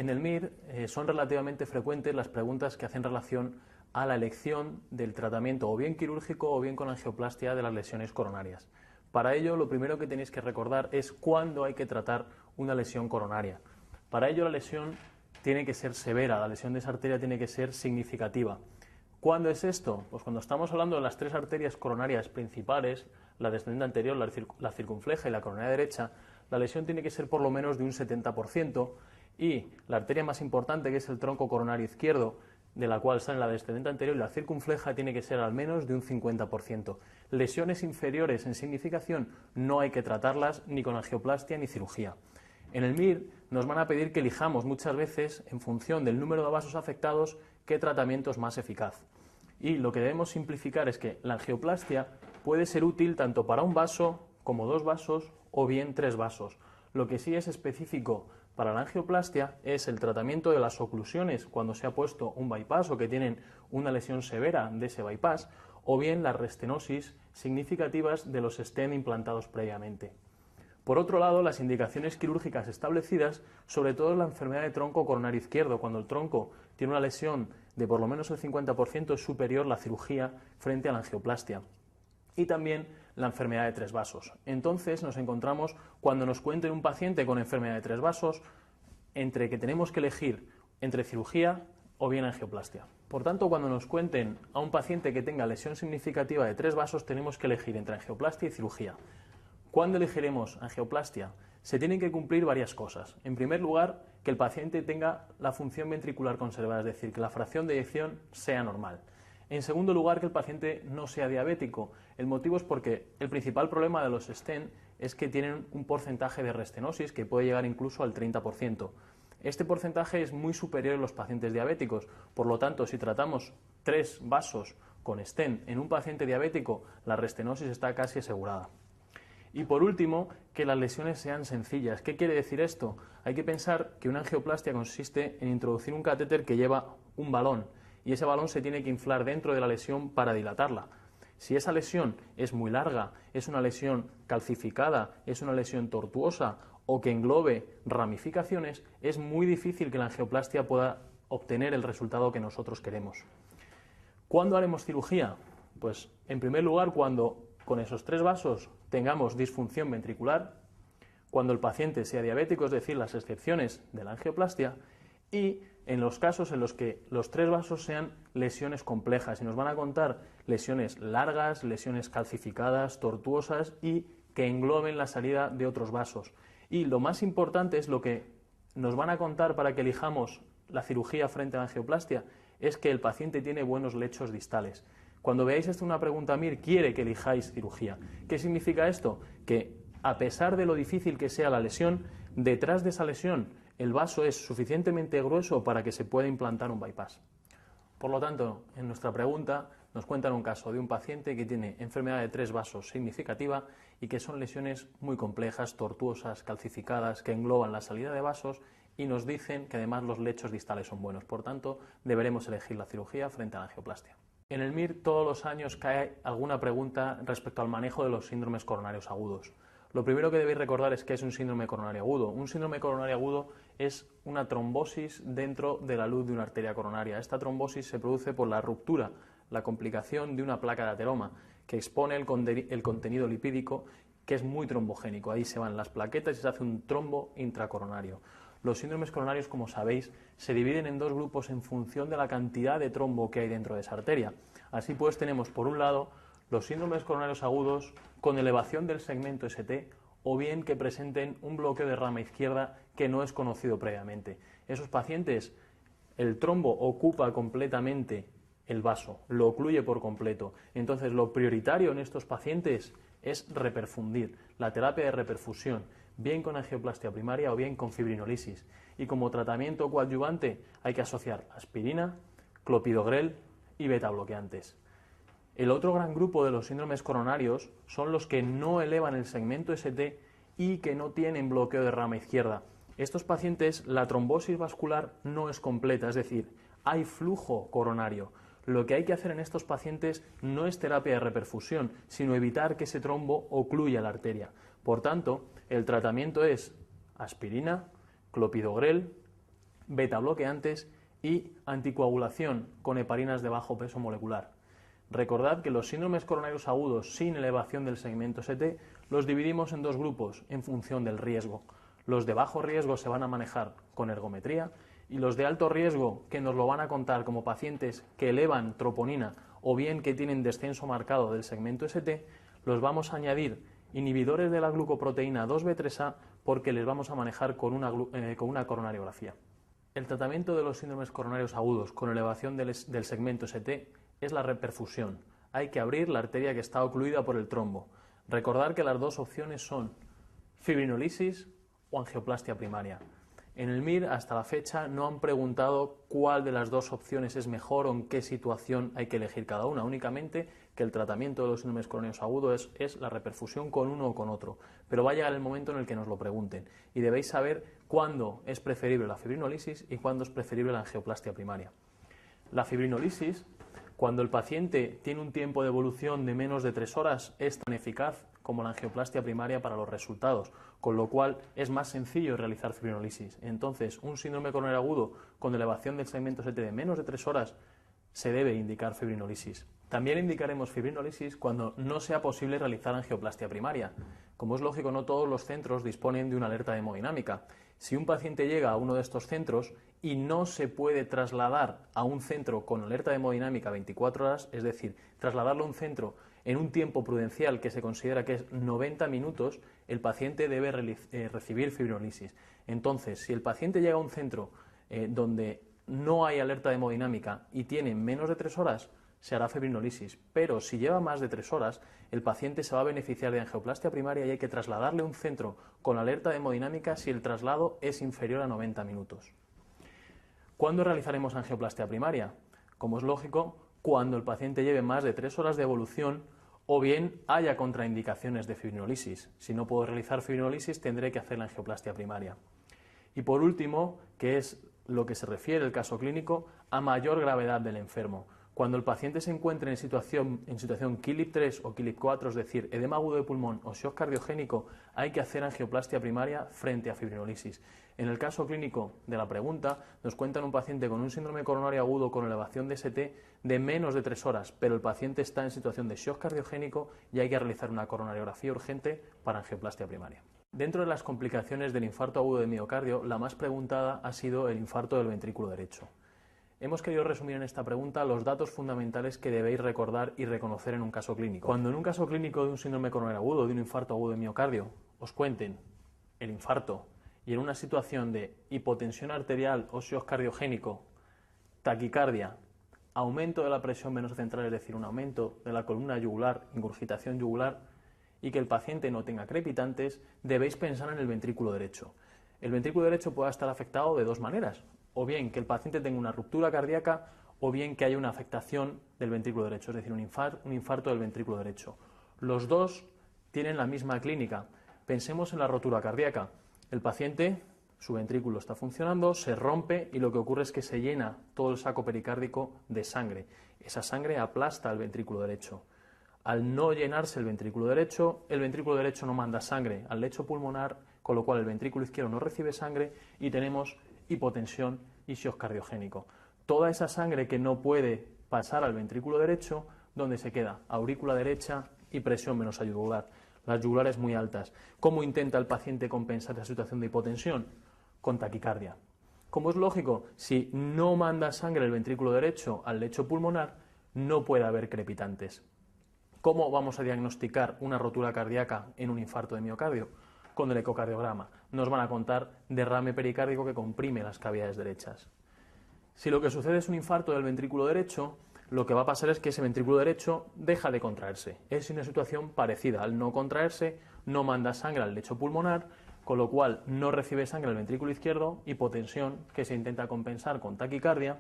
En el MIR son relativamente frecuentes las preguntas que hacen relación a la elección del tratamiento o bien quirúrgico o bien con angioplastia de las lesiones coronarias. Para ello, lo primero que tenéis que recordar es cuándo hay que tratar una lesión coronaria. Para ello, la lesión tiene que ser severa, la lesión de esa arteria tiene que ser significativa. ¿Cuándo es esto? Pues cuando estamos hablando de las tres arterias coronarias principales, la descendente anterior, la circunfleja y la coronaria derecha, la lesión tiene que ser por lo menos de un 70% y la arteria más importante, que es el tronco coronario izquierdo, de la cual sale la descendente anterior y la circunfleja, tiene que ser al menos de un 50%. Lesiones inferiores en significación no hay que tratarlas ni con angioplastia ni cirugía. En el MIR nos van a pedir que elijamos muchas veces, en función del número de vasos afectados, qué tratamiento es más eficaz. Y lo que debemos simplificar es que la angioplastia puede ser útil tanto para un vaso como dos vasos o bien tres vasos. Lo que sí es específico para la angioplastia es el tratamiento de las oclusiones cuando se ha puesto un bypass o que tienen una lesión severa de ese bypass, o bien las restenosis significativas de los stent implantados previamente. Por otro lado, las indicaciones quirúrgicas establecidas, sobre todo en la enfermedad de tronco coronario izquierdo, cuando el tronco tiene una lesión de por lo menos el 50%, es superior la cirugía frente a la angioplastia. Y también la enfermedad de tres vasos. Entonces nos encontramos, cuando nos cuenten un paciente con enfermedad de tres vasos, entre que tenemos que elegir entre cirugía o bien angioplastia. Por tanto, cuando nos cuenten a un paciente que tenga lesión significativa de tres vasos, tenemos que elegir entre angioplastia y cirugía. ¿Cuándo elegiremos angioplastia? Se tienen que cumplir varias cosas. En primer lugar, que el paciente tenga la función ventricular conservada, es decir, que la fracción de eyección sea normal. En segundo lugar, que el paciente no sea diabético. El motivo es porque el principal problema de los stent es que tienen un porcentaje de restenosis que puede llegar incluso al 30%. Este porcentaje es muy superior en los pacientes diabéticos. Por lo tanto, si tratamos tres vasos con stent en un paciente diabético, la restenosis está casi asegurada. Y por último, que las lesiones sean sencillas. ¿Qué quiere decir esto? Hay que pensar que una angioplastia consiste en introducir un catéter que lleva un balón y ese balón se tiene que inflar dentro de la lesión para dilatarla. Si esa lesión es muy larga, es una lesión calcificada, es una lesión tortuosa o que englobe ramificaciones, es muy difícil que la angioplastia pueda obtener el resultado que nosotros queremos. ¿Cuándo haremos cirugía? Pues en primer lugar cuando con esos tres vasos tengamos disfunción ventricular, cuando el paciente sea diabético, es decir, las excepciones de la angioplastia, y en los casos en los que los tres vasos sean lesiones complejas y nos van a contar lesiones largas, lesiones calcificadas, tortuosas y que engloben la salida de otros vasos. Y lo más importante es lo que nos van a contar para que elijamos la cirugía frente a la angioplastia, es que el paciente tiene buenos lechos distales. Cuando veáis esto una pregunta MIR, quiere que elijáis cirugía. ¿Qué significa esto? Que a pesar de lo difícil que sea la lesión, detrás de esa lesión el vaso es suficientemente grueso para que se pueda implantar un bypass. Por lo tanto, en nuestra pregunta nos cuentan un caso de un paciente que tiene enfermedad de tres vasos significativa y que son lesiones muy complejas, tortuosas, calcificadas, que engloban la salida de vasos y nos dicen que además los lechos distales son buenos. Por tanto, deberemos elegir la cirugía frente a la angioplastia. En el MIR todos los años cae alguna pregunta respecto al manejo de los síndromes coronarios agudos. Lo primero que debéis recordar es que es un síndrome coronario agudo. Un síndrome coronario agudo es una trombosis dentro de la luz de una arteria coronaria. Esta trombosis se produce por la ruptura, la complicación de una placa de ateroma que expone el contenido lipídico, que es muy trombogénico. Ahí se van las plaquetas y se hace un trombo intracoronario. Los síndromes coronarios, como sabéis, se dividen en dos grupos en función de la cantidad de trombo que hay dentro de esa arteria. Así pues tenemos, por un lado, los síndromes coronarios agudos con elevación del segmento ST o bien que presenten un bloqueo de rama izquierda que no es conocido previamente. Esos pacientes, el trombo ocupa completamente el vaso, lo ocluye por completo. Entonces, lo prioritario en estos pacientes es reperfundir, la terapia de reperfusión, bien con angioplastia primaria o bien con fibrinolisis. Y como tratamiento coadyuvante hay que asociar aspirina, clopidogrel y betabloqueantes. El otro gran grupo de los síndromes coronarios son los que no elevan el segmento ST y que no tienen bloqueo de rama izquierda. Estos pacientes, la trombosis vascular no es completa, es decir, hay flujo coronario. Lo que hay que hacer en estos pacientes no es terapia de reperfusión, sino evitar que ese trombo ocluya la arteria. Por tanto, el tratamiento es aspirina, clopidogrel, betabloqueantes y anticoagulación con heparinas de bajo peso molecular. Recordad que los síndromes coronarios agudos sin elevación del segmento ST los dividimos en dos grupos en función del riesgo. Los de bajo riesgo se van a manejar con ergometría y los de alto riesgo, que nos lo van a contar como pacientes que elevan troponina o bien que tienen descenso marcado del segmento ST, los vamos a añadir inhibidores de la glucoproteína 2B3A porque les vamos a manejar con una coronariografía. El tratamiento de los síndromes coronarios agudos con elevación del segmento ST es la reperfusión. Hay que abrir la arteria que está ocluida por el trombo. Recordar que las dos opciones son fibrinolisis o angioplastia primaria. En el MIR hasta la fecha no han preguntado cuál de las dos opciones es mejor o en qué situación hay que elegir cada una, únicamente que el tratamiento de los síndromes coronarios agudos es la reperfusión con uno o con otro, pero va a llegar el momento en el que nos lo pregunten y debéis saber cuándo es preferible la fibrinolisis y cuándo es preferible la angioplastia primaria. La fibrinolisis, cuando el paciente tiene un tiempo de evolución de menos de 3 horas, es tan eficaz como la angioplastia primaria para los resultados, con lo cual es más sencillo realizar fibrinolisis. Entonces, un síndrome coronario agudo con elevación del segmento ST de menos de 3 horas se debe indicar fibrinolisis. También indicaremos fibrinolisis cuando no sea posible realizar angioplastia primaria. Como es lógico, no todos los centros disponen de una alerta hemodinámica. Si un paciente llega a uno de estos centros y no se puede trasladar a un centro con alerta hemodinámica 24 horas, es decir, trasladarlo a un centro en un tiempo prudencial que se considera que es 90 minutos, el paciente debe recibir fibrinolisis. Entonces, si el paciente llega a un centro donde no hay alerta hemodinámica y tiene menos de 3 horas, se hará fibrinolisis, pero si lleva más de 3 horas, el paciente se va a beneficiar de angioplastia primaria y hay que trasladarle a un centro con alerta hemodinámica si el traslado es inferior a 90 minutos. ¿Cuándo realizaremos angioplastia primaria? Como es lógico, cuando el paciente lleve más de 3 horas de evolución o bien haya contraindicaciones de fibrinolisis. Si no puedo realizar fibrinolisis, tendré que hacer la angioplastia primaria. Y por último, que es lo que se refiere el caso clínico, a mayor gravedad del enfermo. Cuando el paciente se encuentre en situación KILIP 3 o KILIP 4, es decir, edema agudo de pulmón o shock cardiogénico, hay que hacer angioplastia primaria frente a fibrinolisis. En el caso clínico de la pregunta, nos cuentan un paciente con un síndrome coronario agudo con elevación de ST de menos de 3 horas, pero el paciente está en situación de shock cardiogénico y hay que realizar una coronariografía urgente para angioplastia primaria. Dentro de las complicaciones del infarto agudo de miocardio, la más preguntada ha sido el infarto del ventrículo derecho. Hemos querido resumir en esta pregunta los datos fundamentales que debéis recordar y reconocer en un caso clínico. Cuando en un caso clínico de un síndrome coronario agudo, de un infarto agudo de miocardio, os cuenten el infarto y en una situación de hipotensión arterial o shock cardiogénico, taquicardia, aumento de la presión venosa central, es decir, un aumento de la columna yugular, ingurgitación yugular, y que el paciente no tenga crepitantes, debéis pensar en el ventrículo derecho. El ventrículo derecho puede estar afectado de dos maneras, o bien que el paciente tenga una ruptura cardíaca o bien que haya una afectación del ventrículo derecho, es decir, un infarto del ventrículo derecho. Los dos tienen la misma clínica. Pensemos en la rotura cardíaca. El paciente, su ventrículo está funcionando, se rompe y lo que ocurre es que se llena todo el saco pericárdico de sangre. Esa sangre aplasta al ventrículo derecho. Al no llenarse el ventrículo derecho no manda sangre al lecho pulmonar, con lo cual el ventrículo izquierdo no recibe sangre y tenemos hipotensión y shock cardiogénico. Toda esa sangre que no puede pasar al ventrículo derecho, ¿dónde se queda? Aurícula derecha y presión venosa yugular. Las yugulares muy altas. ¿Cómo intenta el paciente compensar esa situación de hipotensión? Con taquicardia. Como es lógico, si no manda sangre el ventrículo derecho al lecho pulmonar, no puede haber crepitantes. ¿Cómo vamos a diagnosticar una rotura cardíaca en un infarto de miocardio? Con el ecocardiograma. Nos van a contar derrame pericárdico que comprime las cavidades derechas. Si lo que sucede es un infarto del ventrículo derecho, lo que va a pasar es que ese ventrículo derecho deja de contraerse. Es una situación parecida. Al no contraerse, no manda sangre al lecho pulmonar, con lo cual no recibe sangre al ventrículo izquierdo, hipotensión que se intenta compensar con taquicardia.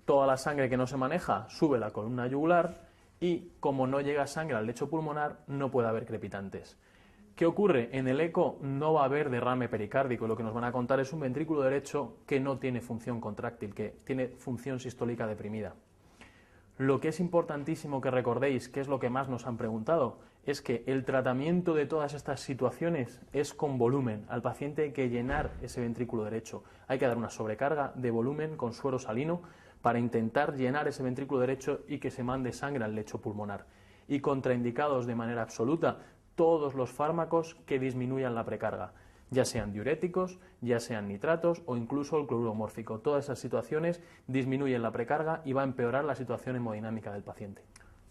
Toda la sangre que no se maneja sube la columna yugular y, como no llega sangre al lecho pulmonar, no puede haber crepitantes. ¿Qué ocurre? En el eco no va a haber derrame pericárdico. Lo que nos van a contar es un ventrículo derecho que no tiene función contráctil, que tiene función sistólica deprimida. Lo que es importantísimo que recordéis, que es lo que más nos han preguntado, es que el tratamiento de todas estas situaciones es con volumen. Al paciente hay que llenar ese ventrículo derecho. Hay que dar una sobrecarga de volumen con suero salino para intentar llenar ese ventrículo derecho y que se mande sangre al lecho pulmonar. Y contraindicados de manera absoluta todos los fármacos que disminuyan la precarga, ya sean diuréticos, ya sean nitratos o incluso el cloruro mórfico. Todas esas situaciones disminuyen la precarga y va a empeorar la situación hemodinámica del paciente.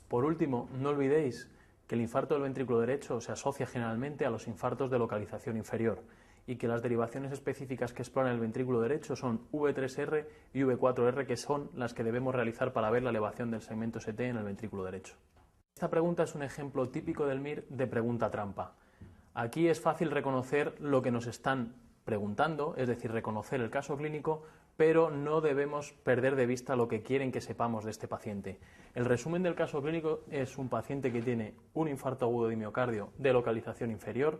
Por último, no olvidéis que el infarto del ventrículo derecho se asocia generalmente a los infartos de localización inferior y que las derivaciones específicas que exploran el ventrículo derecho son V3R y V4R, que son las que debemos realizar para ver la elevación del segmento ST en el ventrículo derecho. Esta pregunta es un ejemplo típico del MIR de pregunta trampa. Aquí es fácil reconocer lo que nos están preguntando, es decir, reconocer el caso clínico, pero no debemos perder de vista lo que quieren que sepamos de este paciente. El resumen del caso clínico es un paciente que tiene un infarto agudo de miocardio de localización inferior,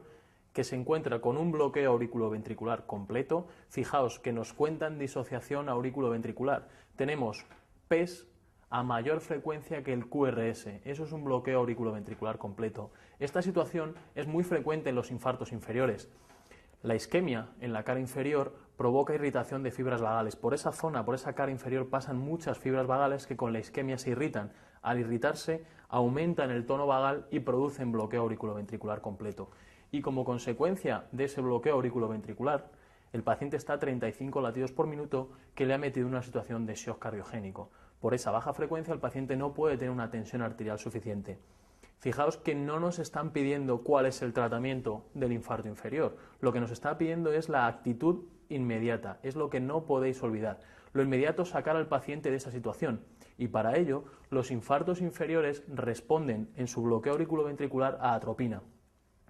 que se encuentra con un bloqueo auriculoventricular completo. Fijaos que nos cuentan disociación auriculoventricular. Tenemos PES a mayor frecuencia que el QRS. Eso es un bloqueo auriculoventricular completo. Esta situación es muy frecuente en los infartos inferiores. La isquemia en la cara inferior provoca irritación de fibras vagales. Por esa zona, por esa cara inferior, pasan muchas fibras vagales que con la isquemia se irritan. Al irritarse, aumentan el tono vagal y producen bloqueo auriculoventricular completo. Y como consecuencia de ese bloqueo auriculoventricular, el paciente está a 35 latidos por minuto, que le ha metido en una situación de shock cardiogénico. Por esa baja frecuencia, el paciente no puede tener una tensión arterial suficiente. Fijaos que no nos están pidiendo cuál es el tratamiento del infarto inferior. Lo que nos está pidiendo es la actitud inmediata. Es lo que no podéis olvidar. Lo inmediato es sacar al paciente de esa situación. Y para ello, los infartos inferiores responden en su bloqueo auriculoventricular a atropina.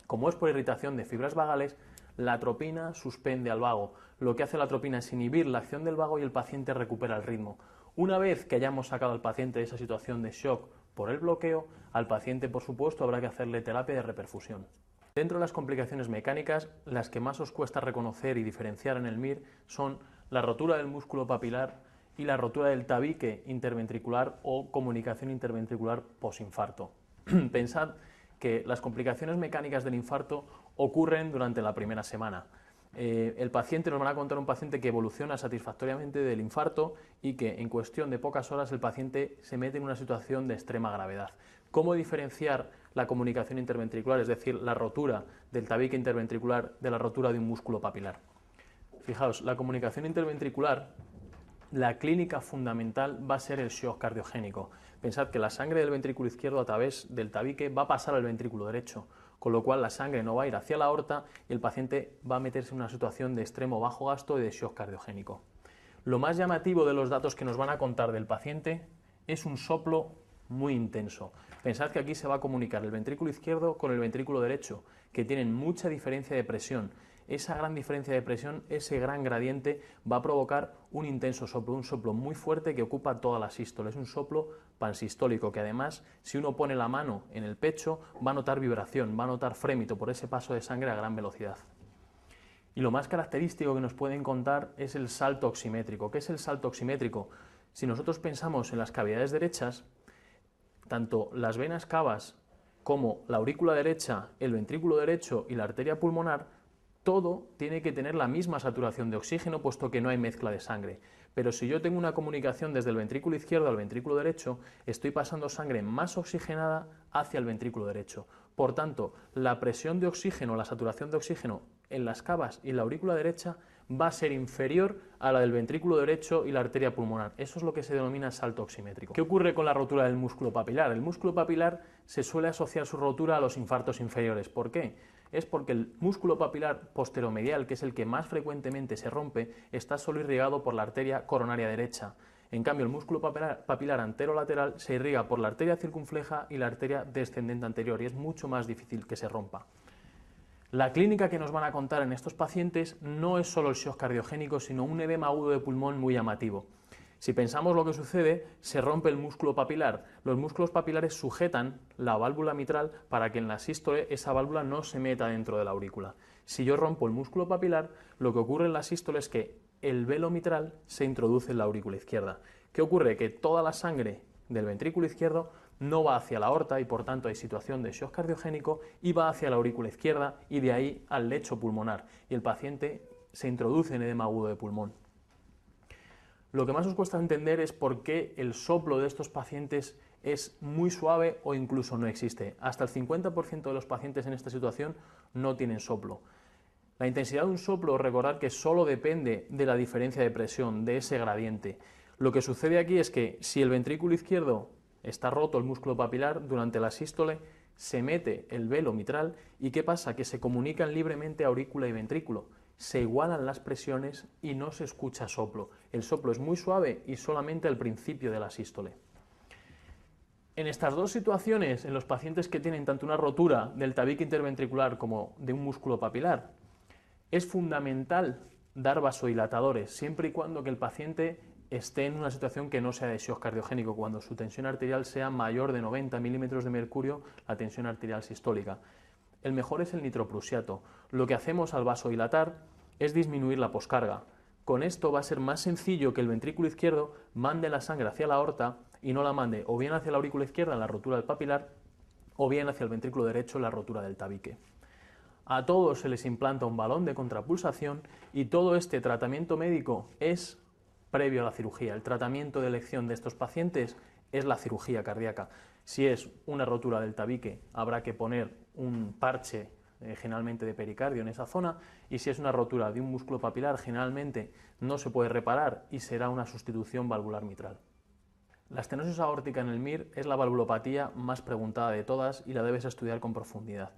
Como es por irritación de fibras vagales, la atropina suspende al vago. Lo que hace la atropina es inhibir la acción del vago y el paciente recupera el ritmo. Una vez que hayamos sacado al paciente de esa situación de shock por el bloqueo, al paciente, por supuesto, habrá que hacerle terapia de reperfusión. Dentro de las complicaciones mecánicas, las que más os cuesta reconocer y diferenciar en el MIR son la rotura del músculo papilar y la rotura del tabique interventricular o comunicación interventricular posinfarto. Pensad que las complicaciones mecánicas del infarto ocurren durante la primera semana. El paciente, nos van a contar un paciente que evoluciona satisfactoriamente del infarto y que en cuestión de pocas horas el paciente se mete en una situación de extrema gravedad. ¿Cómo diferenciar la comunicación interventricular, es decir, la rotura del tabique interventricular de la rotura de un músculo papilar? Fijaos, la comunicación interventricular, la clínica fundamental va a ser el shock cardiogénico. Pensad que la sangre del ventrículo izquierdo a través del tabique va a pasar al ventrículo derecho, con lo cual la sangre no va a ir hacia la aorta y el paciente va a meterse en una situación de extremo bajo gasto y de shock cardiogénico. Lo más llamativo de los datos que nos van a contar del paciente es un soplo muy intenso. Pensad que aquí se va a comunicar el ventrículo izquierdo con el ventrículo derecho, que tienen mucha diferencia de presión. Esa gran diferencia de presión, ese gran gradiente, va a provocar un intenso soplo, un soplo muy fuerte que ocupa toda la sístole. Es un soplo pansistólico que además, si uno pone la mano en el pecho, va a notar vibración, va a notar frémito por ese paso de sangre a gran velocidad. Y lo más característico que nos pueden contar es el salto oximétrico. ¿Qué es el salto oximétrico? Si nosotros pensamos en las cavidades derechas, tanto las venas cavas como la aurícula derecha, el ventrículo derecho y la arteria pulmonar, todo tiene que tener la misma saturación de oxígeno, puesto que no hay mezcla de sangre. Pero si yo tengo una comunicación desde el ventrículo izquierdo al ventrículo derecho, estoy pasando sangre más oxigenada hacia el ventrículo derecho. Por tanto, la presión de oxígeno, la saturación de oxígeno en las cavas y la aurícula derecha va a ser inferior a la del ventrículo derecho y la arteria pulmonar. Eso es lo que se denomina salto oximétrico. ¿Qué ocurre con la rotura del músculo papilar? El músculo papilar se suele asociar su rotura a los infartos inferiores. ¿Por qué? Es porque el músculo papilar posteromedial, que es el que más frecuentemente se rompe, está solo irrigado por la arteria coronaria derecha. En cambio, el músculo papilar anterolateral se irriga por la arteria circunfleja y la arteria descendente anterior, y es mucho más difícil que se rompa. La clínica que nos van a contar en estos pacientes no es solo el shock cardiogénico, sino un edema agudo de pulmón muy llamativo. Si pensamos lo que sucede, se rompe el músculo papilar. Los músculos papilares sujetan la válvula mitral para que en la sístole esa válvula no se meta dentro de la aurícula. Si yo rompo el músculo papilar, lo que ocurre en la sístole es que el velo mitral se introduce en la aurícula izquierda. ¿Qué ocurre? Que toda la sangre del ventrículo izquierdo no va hacia la aorta y por tanto hay situación de shock cardiogénico y va hacia la aurícula izquierda y de ahí al lecho pulmonar y el paciente se introduce en edema agudo de pulmón. Lo que más os cuesta entender es por qué el soplo de estos pacientes es muy suave o incluso no existe. Hasta el 50% de los pacientes en esta situación no tienen soplo. La intensidad de un soplo, recordad que solo depende de la diferencia de presión, de ese gradiente. Lo que sucede aquí es que si el ventrículo izquierdo está roto, el músculo papilar, durante la sístole se mete el velo mitral y ¿qué pasa? Que se comunican libremente aurícula y ventrículo. Se igualan las presiones y no se escucha soplo. El soplo es muy suave y solamente al principio de la sístole. En estas dos situaciones, en los pacientes que tienen tanto una rotura del tabique interventricular como de un músculo papilar, es fundamental dar vasodilatadores, siempre y cuando que el paciente esté en una situación que no sea de shock cardiogénico, cuando su tensión arterial sea mayor de 90 milímetros de mercurio, la tensión arterial sistólica. El mejor es el nitroprusiato. Lo que hacemos al vasodilatar es disminuir la poscarga. Con esto va a ser más sencillo que el ventrículo izquierdo mande la sangre hacia la aorta y no la mande o bien hacia la aurícula izquierda en la rotura del papilar o bien hacia el ventrículo derecho en la rotura del tabique. A todos se les implanta un balón de contrapulsación y todo este tratamiento médico es previo a la cirugía. El tratamiento de elección de estos pacientes es la cirugía cardíaca. Si es una rotura del tabique, habrá que poner un parche generalmente de pericardio en esa zona, y si es una rotura de un músculo papilar, generalmente no se puede reparar y será una sustitución valvular mitral. La estenosis aórtica en el MIR es la valvulopatía más preguntada de todas y la debes estudiar con profundidad.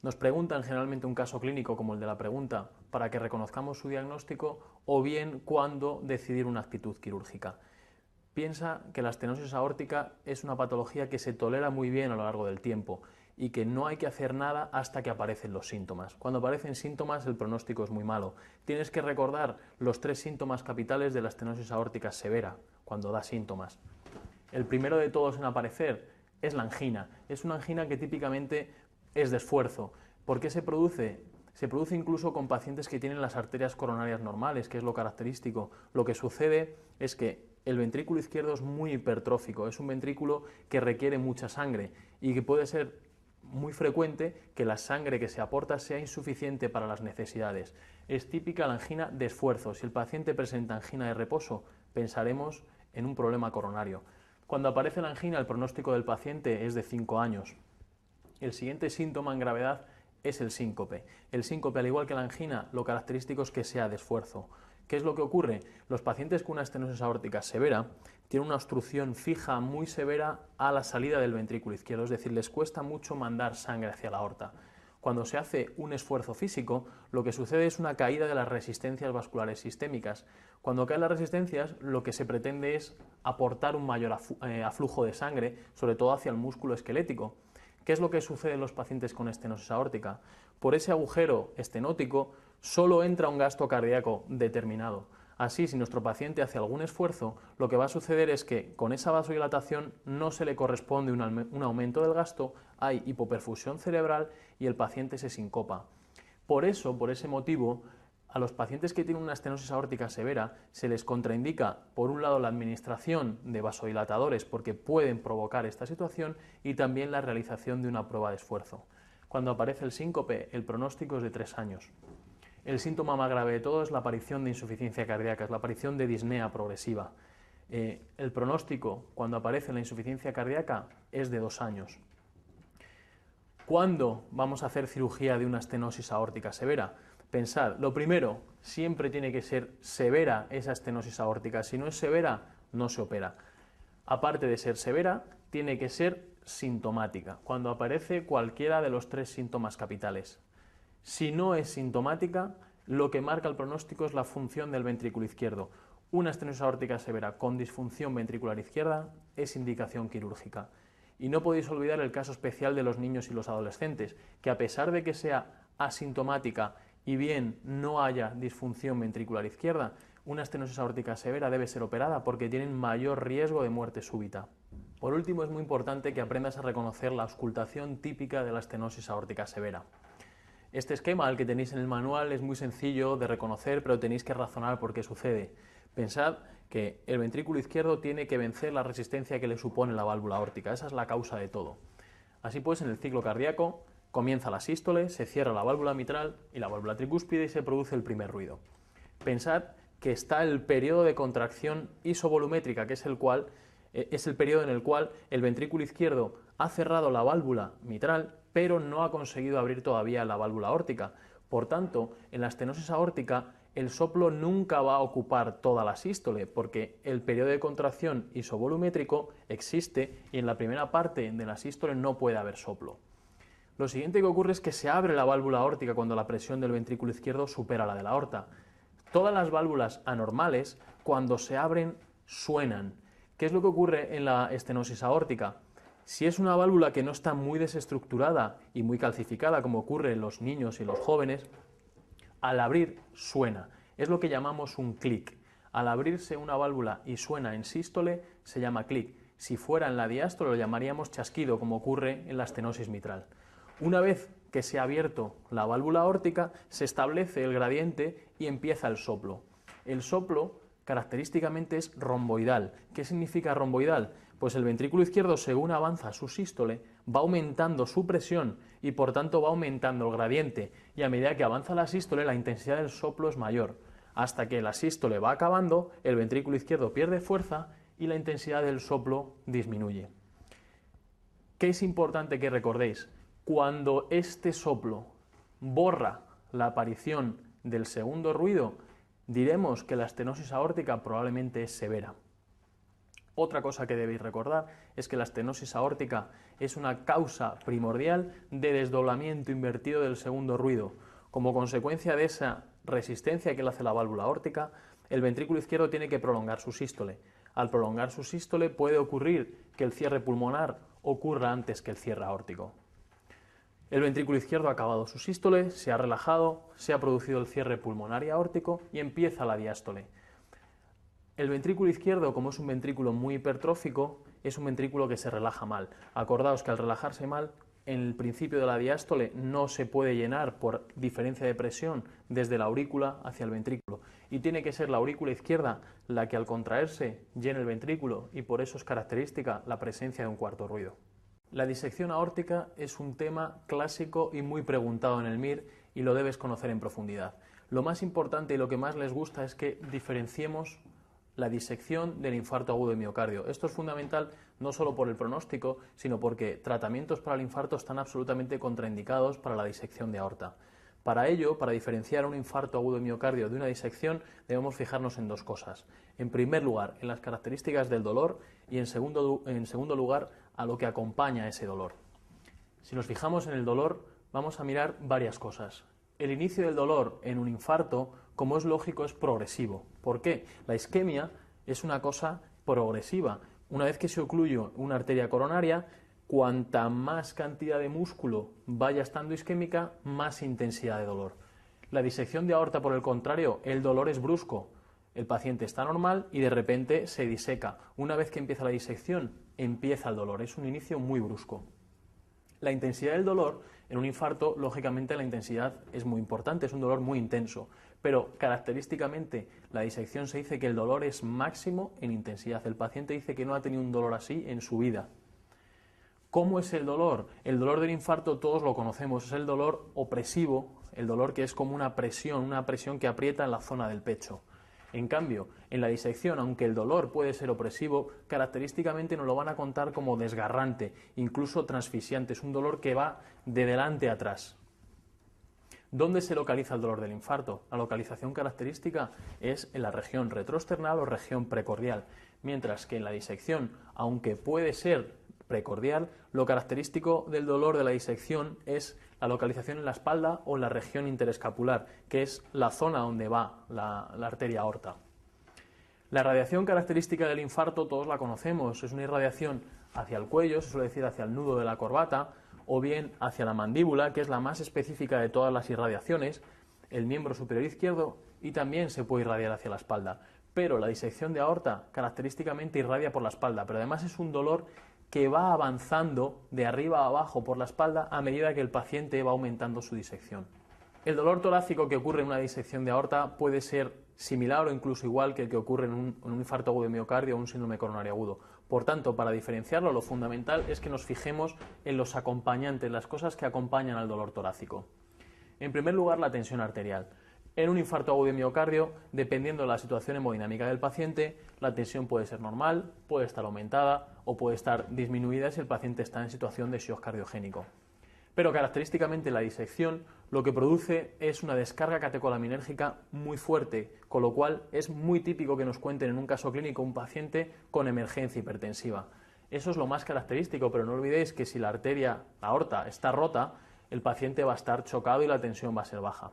Nos preguntan generalmente un caso clínico como el de la pregunta para que reconozcamos su diagnóstico o bien cuándo decidir una actitud quirúrgica. Piensa que la estenosis aórtica es una patología que se tolera muy bien a lo largo del tiempo y que no hay que hacer nada hasta que aparecen los síntomas. Cuando aparecen síntomas el pronóstico es muy malo. Tienes que recordar los 3 síntomas capitales de la estenosis aórtica severa cuando da síntomas. El primero de todos en aparecer es la angina. Es una angina que típicamente es de esfuerzo. ¿Por qué se produce? Se produce incluso con pacientes que tienen las arterias coronarias normales, que es lo característico. Lo que sucede es que el ventrículo izquierdo es muy hipertrófico, es un ventrículo que requiere mucha sangre y que puede ser muy frecuente que la sangre que se aporta sea insuficiente para las necesidades. Es típica la angina de esfuerzo. Si el paciente presenta angina de reposo, pensaremos en un problema coronario. Cuando aparece la angina, el pronóstico del paciente es de 5 años. El siguiente síntoma en gravedad es el síncope. El síncope, al igual que la angina, lo característico es que sea de esfuerzo. ¿Qué es lo que ocurre? Los pacientes con una estenosis aórtica severa tienen una obstrucción fija muy severa a la salida del ventrículo izquierdo, es decir, les cuesta mucho mandar sangre hacia la aorta. Cuando se hace un esfuerzo físico, lo que sucede es una caída de las resistencias vasculares sistémicas. Cuando caen las resistencias, lo que se pretende es aportar un mayor aflujo de sangre, sobre todo hacia el músculo esquelético. ¿Qué es lo que sucede en los pacientes con estenosis aórtica? Por ese agujero estenótico solo entra un gasto cardíaco determinado. Así, si nuestro paciente hace algún esfuerzo, lo que va a suceder es que con esa vasodilatación no se le corresponde un aumento del gasto, hay hipoperfusión cerebral y el paciente se sincopa. Por eso, por ese motivo, a los pacientes que tienen una estenosis aórtica severa se les contraindica, por un lado, la administración de vasodilatadores porque pueden provocar esta situación y también la realización de una prueba de esfuerzo. Cuando aparece el síncope, el pronóstico es de 3 años. El síntoma más grave de todo es la aparición de insuficiencia cardíaca, es la aparición de disnea progresiva. El pronóstico, cuando aparece la insuficiencia cardíaca, es de 2 años. ¿Cuándo vamos a hacer cirugía de una estenosis aórtica severa? Pensad, lo primero, siempre tiene que ser severa esa estenosis aórtica. Si no es severa, no se opera. Aparte de ser severa, tiene que ser sintomática, cuando aparece cualquiera de los 3 síntomas capitales. Si no es sintomática, lo que marca el pronóstico es la función del ventrículo izquierdo. Una estenosis aórtica severa con disfunción ventricular izquierda es indicación quirúrgica. Y no podéis olvidar el caso especial de los niños y los adolescentes, que a pesar de que sea asintomática y bien no haya disfunción ventricular izquierda, una estenosis aórtica severa debe ser operada porque tienen mayor riesgo de muerte súbita. Por último, es muy importante que aprendas a reconocer la auscultación típica de la estenosis aórtica severa. Este esquema, el que tenéis en el manual, es muy sencillo de reconocer, pero tenéis que razonar por qué sucede. Pensad que el ventrículo izquierdo tiene que vencer la resistencia que le supone la válvula aórtica. Esa es la causa de todo. Así pues, en el ciclo cardíaco comienza la sístole, se cierra la válvula mitral y la válvula tricúspide y se produce el primer ruido. Pensad que está el periodo de contracción isovolumétrica, que es el periodo en el cual el ventrículo izquierdo ha cerrado la válvula mitral, pero no ha conseguido abrir todavía la válvula aórtica. Por tanto, en la estenosis aórtica, el soplo nunca va a ocupar toda la sístole, porque el periodo de contracción isovolumétrico existe y en la primera parte de la sístole no puede haber soplo. Lo siguiente que ocurre es que se abre la válvula aórtica cuando la presión del ventrículo izquierdo supera la de la aorta. Todas las válvulas anormales, cuando se abren, suenan. ¿Qué es lo que ocurre en la estenosis aórtica? Si es una válvula que no está muy desestructurada y muy calcificada, como ocurre en los niños y los jóvenes, al abrir suena. Es lo que llamamos un clic. Al abrirse una válvula y suena en sístole, se llama clic. Si fuera en la diástole lo llamaríamos chasquido, como ocurre en la estenosis mitral. Una vez que se ha abierto la válvula aórtica, se establece el gradiente y empieza el soplo. El soplo característicamente es romboidal. ¿Qué significa romboidal? Pues el ventrículo izquierdo, según avanza su sístole, va aumentando su presión y por tanto va aumentando el gradiente, y a medida que avanza la sístole la intensidad del soplo es mayor, hasta que la sístole va acabando, el ventrículo izquierdo pierde fuerza y la intensidad del soplo disminuye. ¿Qué es importante que recordéis? Cuando este soplo borra la aparición del segundo ruido, diremos que la estenosis aórtica probablemente es severa. Otra cosa que debéis recordar es que la estenosis aórtica es una causa primordial de desdoblamiento invertido del segundo ruido. Como consecuencia de esa resistencia que le hace la válvula aórtica, el ventrículo izquierdo tiene que prolongar su sístole. Al prolongar su sístole puede ocurrir que el cierre pulmonar ocurra antes que el cierre aórtico. El ventrículo izquierdo ha acabado su sístole, se ha relajado, se ha producido el cierre pulmonar y aórtico y empieza la diástole. El ventrículo izquierdo, como es un ventrículo muy hipertrófico, es un ventrículo que se relaja mal. Acordaos que al relajarse mal, en el principio de la diástole no se puede llenar por diferencia de presión desde la aurícula hacia el ventrículo. Y tiene que ser la aurícula izquierda la que al contraerse llene el ventrículo, y por eso es característica la presencia de un cuarto ruido. La disección aórtica es un tema clásico y muy preguntado en el MIR y lo debes conocer en profundidad. Lo más importante y lo que más les gusta es que diferenciemos la disección del infarto agudo de miocardio. Esto es fundamental no solo por el pronóstico, sino porque tratamientos para el infarto están absolutamente contraindicados para la disección de aorta. Para ello, para diferenciar un infarto agudo de miocardio de una disección, debemos fijarnos en dos cosas. En primer lugar, en las características del dolor y en segundo lugar, a lo que acompaña ese dolor. Si nos fijamos en el dolor, vamos a mirar varias cosas. El inicio del dolor en un infarto, como es lógico, es progresivo. ¿Por qué? La isquemia es una cosa progresiva. Una vez que se ocluye una arteria coronaria, cuanta más cantidad de músculo vaya estando isquémica, más intensidad de dolor. La disección de aorta, por el contrario, el dolor es brusco. El paciente está normal y de repente se diseca. Una vez que empieza la disección, empieza el dolor. Es un inicio muy brusco. La intensidad del dolor en un infarto, lógicamente la intensidad es muy importante, es un dolor muy intenso, pero característicamente la disección se dice que el dolor es máximo en intensidad. El paciente dice que no ha tenido un dolor así en su vida. ¿Cómo es el dolor? El dolor del infarto todos lo conocemos, es el dolor opresivo, el dolor que es como una presión que aprieta en la zona del pecho. En cambio, en la disección, aunque el dolor puede ser opresivo, característicamente nos lo van a contar como desgarrante, incluso transfisiante. Es un dolor que va de delante a atrás. ¿Dónde se localiza el dolor del infarto? La localización característica es en la región retroesternal o región precordial, mientras que en la disección, aunque puede ser precordial, lo característico del dolor de la disección es la localización en la espalda o en la región interescapular, que es la zona donde va la arteria aorta. La irradiación característica del infarto todos la conocemos, es una irradiación hacia el cuello, se suele decir hacia el nudo de la corbata, o bien hacia la mandíbula, que es la más específica de todas las irradiaciones, el miembro superior izquierdo, y también se puede irradiar hacia la espalda. Pero la disección de aorta característicamente irradia por la espalda, pero además es un dolor que va avanzando de arriba a abajo por la espalda a medida que el paciente va aumentando su disección. El dolor torácico que ocurre en una disección de aorta puede ser similar o incluso igual que el que ocurre en un infarto agudo de miocardio o un síndrome coronario agudo. Por tanto, para diferenciarlo, lo fundamental es que nos fijemos en los acompañantes, las cosas que acompañan al dolor torácico. En primer lugar, la tensión arterial. En un infarto agudo de miocardio, dependiendo de la situación hemodinámica del paciente, la tensión puede ser normal, puede estar aumentada o puede estar disminuida si el paciente está en situación de shock cardiogénico. Pero característicamente la disección lo que produce es una descarga catecolaminérgica muy fuerte, con lo cual es muy típico que nos cuenten en un caso clínico un paciente con emergencia hipertensiva. Eso es lo más característico, pero no olvidéis que si la arteria, la aorta, está rota, el paciente va a estar chocado y la tensión va a ser baja.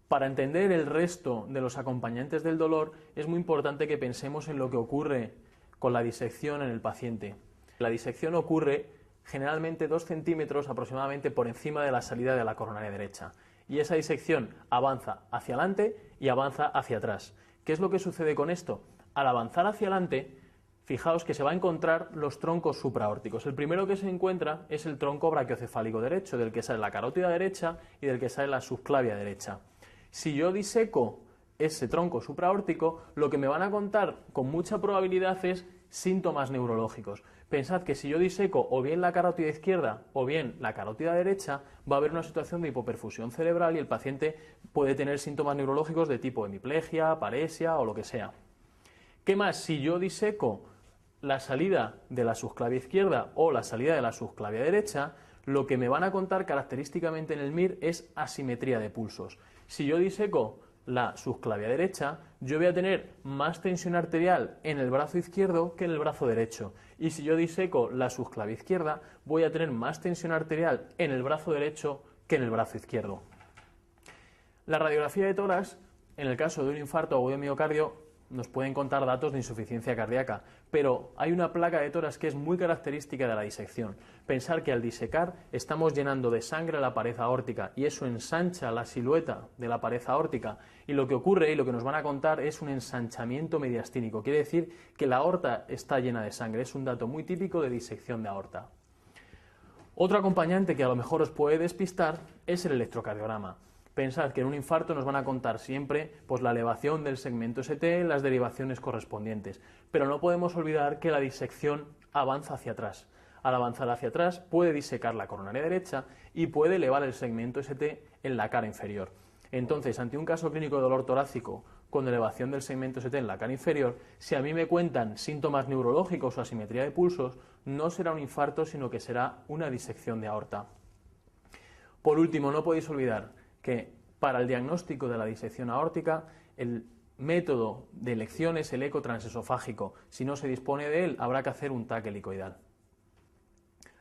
Para entender el resto de los acompañantes del dolor, es muy importante que pensemos en lo que ocurre con la disección en el paciente. La disección ocurre generalmente 2 centímetros aproximadamente por encima de la salida de la coronaria derecha. Y esa disección avanza hacia adelante y avanza hacia atrás. ¿Qué es lo que sucede con esto? Al avanzar hacia adelante, fijaos que se va a encontrar los troncos supraórticos. El primero que se encuentra es el tronco brachiocefálico derecho, del que sale la carótida derecha y del que sale la subclavia derecha. Si yo diseco ese tronco supraórtico, lo que me van a contar con mucha probabilidad es síntomas neurológicos. Pensad que si yo diseco o bien la carótida izquierda o bien la carótida derecha, va a haber una situación de hipoperfusión cerebral y el paciente puede tener síntomas neurológicos de tipo hemiplegia, paresia o lo que sea. ¿Qué más? Si yo diseco la salida de la subclavia izquierda o la salida de la subclavia derecha, lo que me van a contar característicamente en el MIR es asimetría de pulsos. Si yo diseco la subclavia derecha, yo voy a tener más tensión arterial en el brazo izquierdo que en el brazo derecho. Y si yo diseco la subclavia izquierda, voy a tener más tensión arterial en el brazo derecho que en el brazo izquierdo. La radiografía de tórax, en el caso de un infarto agudo de miocardio, nos pueden contar datos de insuficiencia cardíaca, pero hay una placa de tórax que es muy característica de la disección. Pensar que al disecar estamos llenando de sangre la pared aórtica y eso ensancha la silueta de la pared aórtica y lo que ocurre y lo que nos van a contar es un ensanchamiento mediastínico. Quiere decir que la aorta está llena de sangre. Es un dato muy típico de disección de aorta. Otro acompañante que a lo mejor os puede despistar es el electrocardiograma. Pensad que en un infarto nos van a contar siempre pues, la elevación del segmento ST, las derivaciones correspondientes, pero no podemos olvidar que la disección avanza hacia atrás. Al avanzar hacia atrás puede disecar la coronaria derecha y puede elevar el segmento ST en la cara inferior. Entonces, ante un caso clínico de dolor torácico con elevación del segmento ST en la cara inferior, si a mí me cuentan síntomas neurológicos o asimetría de pulsos, no será un infarto, sino que será una disección de aorta. Por último, no podéis olvidar que para el diagnóstico de la disección aórtica el método de elección es el eco transesofágico. Si no se dispone de él, habrá que hacer un TAC helicoidal.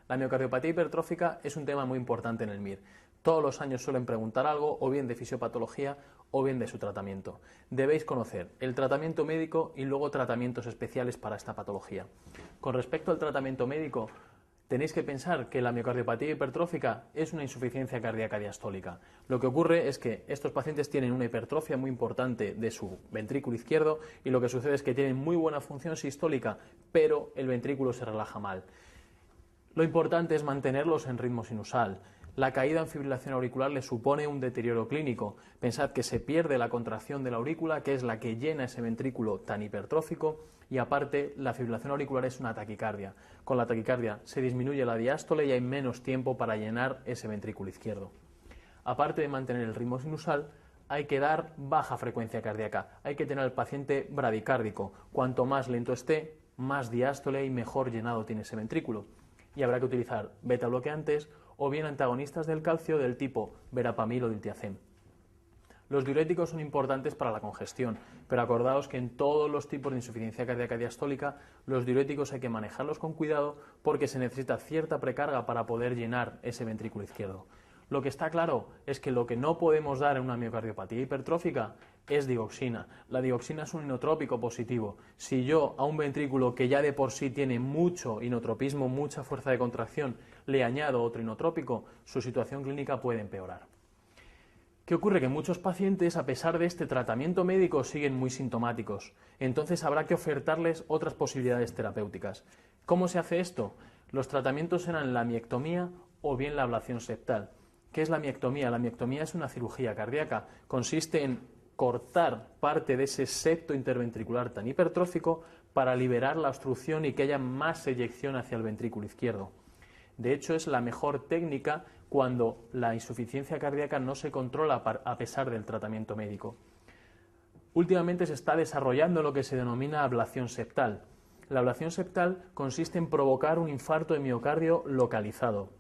La miocardiopatía hipertrófica es un tema muy importante en el MIR. Todos los años suelen preguntar algo, o bien de fisiopatología o bien de su tratamiento. Debéis conocer el tratamiento médico y luego tratamientos especiales para esta patología. Con respecto al tratamiento médico, tenéis que pensar que la miocardiopatía hipertrófica es una insuficiencia cardíaca diastólica. Lo que ocurre es que estos pacientes tienen una hipertrofia muy importante de su ventrículo izquierdo y lo que sucede es que tienen muy buena función sistólica, pero el ventrículo se relaja mal. Lo importante es mantenerlos en ritmo sinusal. La caída en fibrilación auricular le supone un deterioro clínico. Pensad que se pierde la contracción de la aurícula, que es la que llena ese ventrículo tan hipertrófico, y aparte la fibrilación auricular es una taquicardia. Con la taquicardia se disminuye la diástole y hay menos tiempo para llenar ese ventrículo izquierdo. Aparte de mantener el ritmo sinusal, hay que dar baja frecuencia cardíaca. Hay que tener al paciente bradicárdico. Cuanto más lento esté, más diástole y mejor llenado tiene ese ventrículo. Y habrá que utilizar beta bloqueantes o bien antagonistas del calcio del tipo verapamil o diltiazem. Los diuréticos son importantes para la congestión, pero acordaos que en todos los tipos de insuficiencia cardíaca diastólica los diuréticos hay que manejarlos con cuidado porque se necesita cierta precarga para poder llenar ese ventrículo izquierdo. Lo que está claro es que lo que no podemos dar en una miocardiopatía hipertrófica es digoxina. La digoxina es un inotrópico positivo. Si yo a un ventrículo que ya de por sí tiene mucho inotropismo, mucha fuerza de contracción, le añado otro inotrópico, su situación clínica puede empeorar. ¿Qué ocurre? Que muchos pacientes, a pesar de este tratamiento médico, siguen muy sintomáticos. Entonces habrá que ofertarles otras posibilidades terapéuticas. ¿Cómo se hace esto? Los tratamientos serán la miectomía o bien la ablación septal. ¿Qué es la miectomía? La miectomía es una cirugía cardíaca. Consiste en cortar parte de ese septo interventricular tan hipertrófico para liberar la obstrucción y que haya más eyección hacia el ventrículo izquierdo. De hecho, es la mejor técnica cuando la insuficiencia cardíaca no se controla a pesar del tratamiento médico. Últimamente se está desarrollando lo que se denomina ablación septal. La ablación septal consiste en provocar un infarto de miocardio localizado.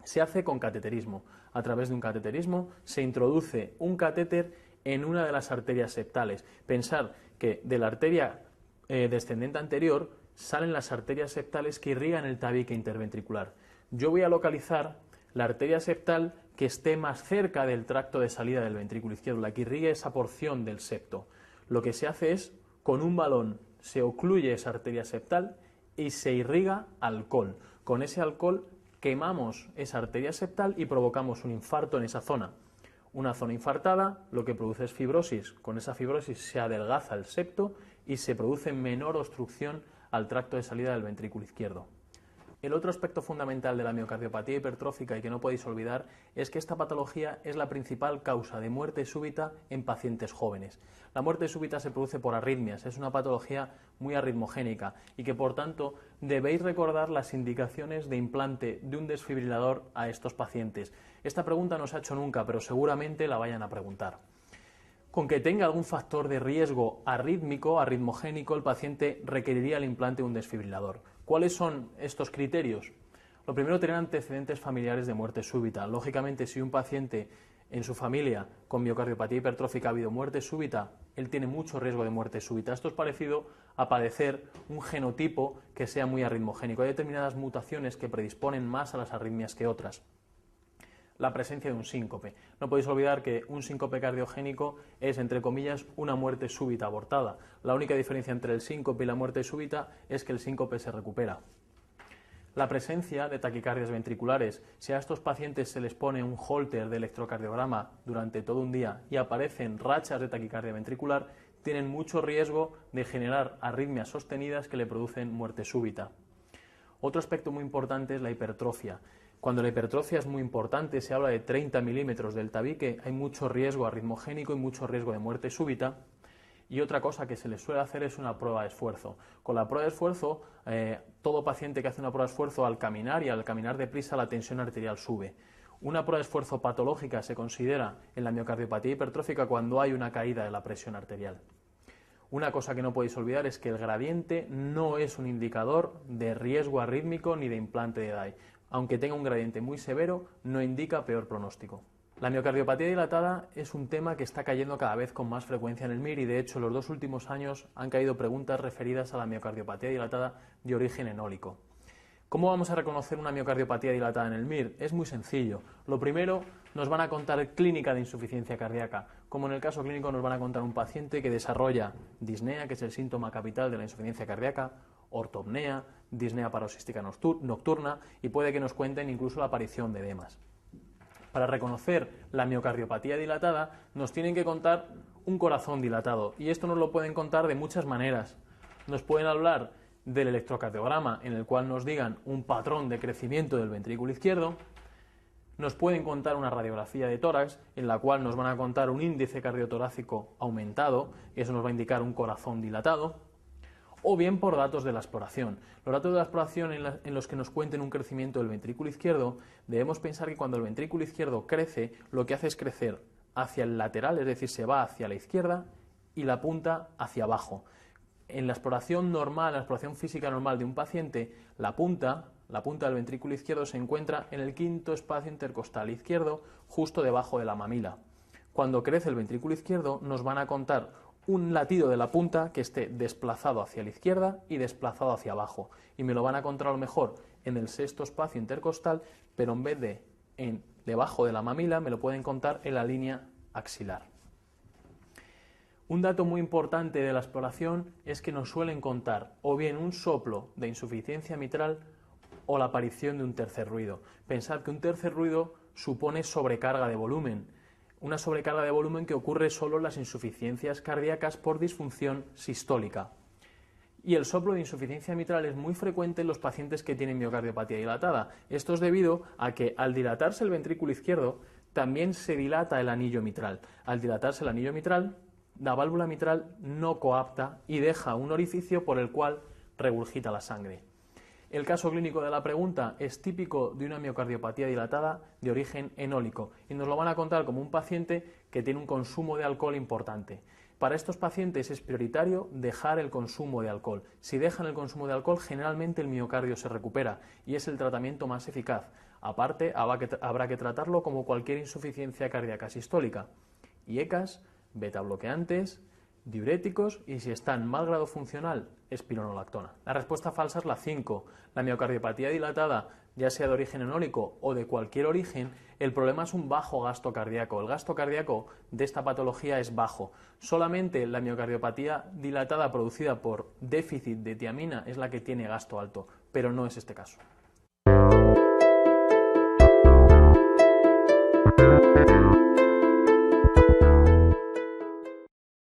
Se hace con cateterismo. A través de un cateterismo se introduce un catéter en una de las arterias septales. Pensar que de la arteria descendente anterior salen las arterias septales que irrigan el tabique interventricular. Yo voy a localizar la arteria septal que esté más cerca del tracto de salida del ventrículo izquierdo, la que irrigue esa porción del septo. Lo que se hace es, con un balón, se ocluye esa arteria septal y se irriga alcohol. Con ese alcohol quemamos esa arteria septal y provocamos un infarto en esa zona. Una zona infartada lo que produce es fibrosis. Con esa fibrosis se adelgaza el septo y se produce menor obstrucción al tracto de salida del ventrículo izquierdo. El otro aspecto fundamental de la miocardiopatía hipertrófica y que no podéis olvidar es que esta patología es la principal causa de muerte súbita en pacientes jóvenes. La muerte súbita se produce por arritmias, es una patología muy arritmogénica y que por tanto debéis recordar las indicaciones de implante de un desfibrilador a estos pacientes. Esta pregunta no se ha hecho nunca, pero seguramente la vayan a preguntar. Con que tenga algún factor de riesgo arrítmico, arritmogénico, el paciente requeriría el implante de un desfibrilador. ¿Cuáles son estos criterios? Lo primero, tener antecedentes familiares de muerte súbita. Lógicamente, si un paciente en su familia con miocardiopatía hipertrófica ha habido muerte súbita, él tiene mucho riesgo de muerte súbita. Esto es parecido a padecer un genotipo que sea muy arritmogénico. Hay determinadas mutaciones que predisponen más a las arritmias que otras. La presencia de un síncope. No podéis olvidar que un síncope cardiogénico es, entre comillas, una muerte súbita abortada. La única diferencia entre el síncope y la muerte súbita es que el síncope se recupera. La presencia de taquicardias ventriculares. Si a estos pacientes se les pone un holter de electrocardiograma durante todo un día y aparecen rachas de taquicardia ventricular, tienen mucho riesgo de generar arritmias sostenidas que le producen muerte súbita. Otro aspecto muy importante es la hipertrofia. Cuando la hipertrofia es muy importante, se habla de 30 milímetros del tabique, hay mucho riesgo arritmogénico y mucho riesgo de muerte súbita. Y otra cosa que se les suele hacer es una prueba de esfuerzo. Con la prueba de esfuerzo, todo paciente que hace una prueba de esfuerzo al caminar y al caminar deprisa la tensión arterial sube. Una prueba de esfuerzo patológica se considera en la miocardiopatía hipertrófica cuando hay una caída de la presión arterial. Una cosa que no podéis olvidar es que el gradiente no es un indicador de riesgo arrítmico ni de implante de DAI. Aunque tenga un gradiente muy severo, no indica peor pronóstico. La miocardiopatía dilatada es un tema que está cayendo cada vez con más frecuencia en el MIR y de hecho en los 2 últimos años han caído preguntas referidas a la miocardiopatía dilatada de origen enólico. ¿Cómo vamos a reconocer una miocardiopatía dilatada en el MIR? Es muy sencillo. Lo primero, nos van a contar clínica de insuficiencia cardíaca. Como en el caso clínico nos van a contar un paciente que desarrolla disnea, que es el síntoma capital de la insuficiencia cardíaca, ortopnea, disnea paroxística nocturna y puede que nos cuenten incluso la aparición de edemas. Para reconocer la miocardiopatía dilatada nos tienen que contar un corazón dilatado y esto nos lo pueden contar de muchas maneras. Nos pueden hablar del electrocardiograma en el cual nos digan un patrón de crecimiento del ventrículo izquierdo, nos pueden contar una radiografía de tórax en la cual nos van a contar un índice cardiotorácico aumentado y eso nos va a indicar un corazón dilatado, o bien por datos de la exploración. Los datos de la exploración en los que nos cuenten un crecimiento del ventrículo izquierdo, debemos pensar que cuando el ventrículo izquierdo crece, lo que hace es crecer hacia el lateral, es decir, se va hacia la izquierda y la punta hacia abajo. En la exploración normal, la exploración física normal de un paciente, la punta del ventrículo izquierdo se encuentra en el quinto espacio intercostal izquierdo, justo debajo de la mamila. Cuando crece el ventrículo izquierdo, nos van a contar un latido de la punta que esté desplazado hacia la izquierda y desplazado hacia abajo. Y me lo van a contar a lo mejor en el sexto espacio intercostal, pero en vez de debajo de la mamila, me lo pueden contar en la línea axilar. Un dato muy importante de la exploración es que nos suelen contar o bien un soplo de insuficiencia mitral o la aparición de un tercer ruido. Pensad que un tercer ruido supone sobrecarga de volumen. Una sobrecarga de volumen que ocurre solo en las insuficiencias cardíacas por disfunción sistólica. Y el soplo de insuficiencia mitral es muy frecuente en los pacientes que tienen miocardiopatía dilatada. Esto es debido a que al dilatarse el ventrículo izquierdo también se dilata el anillo mitral. Al dilatarse el anillo mitral, la válvula mitral no coapta y deja un orificio por el cual regurgita la sangre. El caso clínico de la pregunta es típico de una miocardiopatía dilatada de origen enólico y nos lo van a contar como un paciente que tiene un consumo de alcohol importante. Para estos pacientes es prioritario dejar el consumo de alcohol. Si dejan el consumo de alcohol, generalmente el miocardio se recupera y es el tratamiento más eficaz. Aparte, habrá que tratarlo como cualquier insuficiencia cardíaca sistólica. IECAS, betabloqueantes, diuréticos y si está en mal grado funcional, espironolactona. La respuesta falsa es la 5. La miocardiopatía dilatada, ya sea de origen enólico o de cualquier origen, el problema es un bajo gasto cardíaco. El gasto cardíaco de esta patología es bajo. Solamente la miocardiopatía dilatada producida por déficit de tiamina es la que tiene gasto alto, pero no es este caso.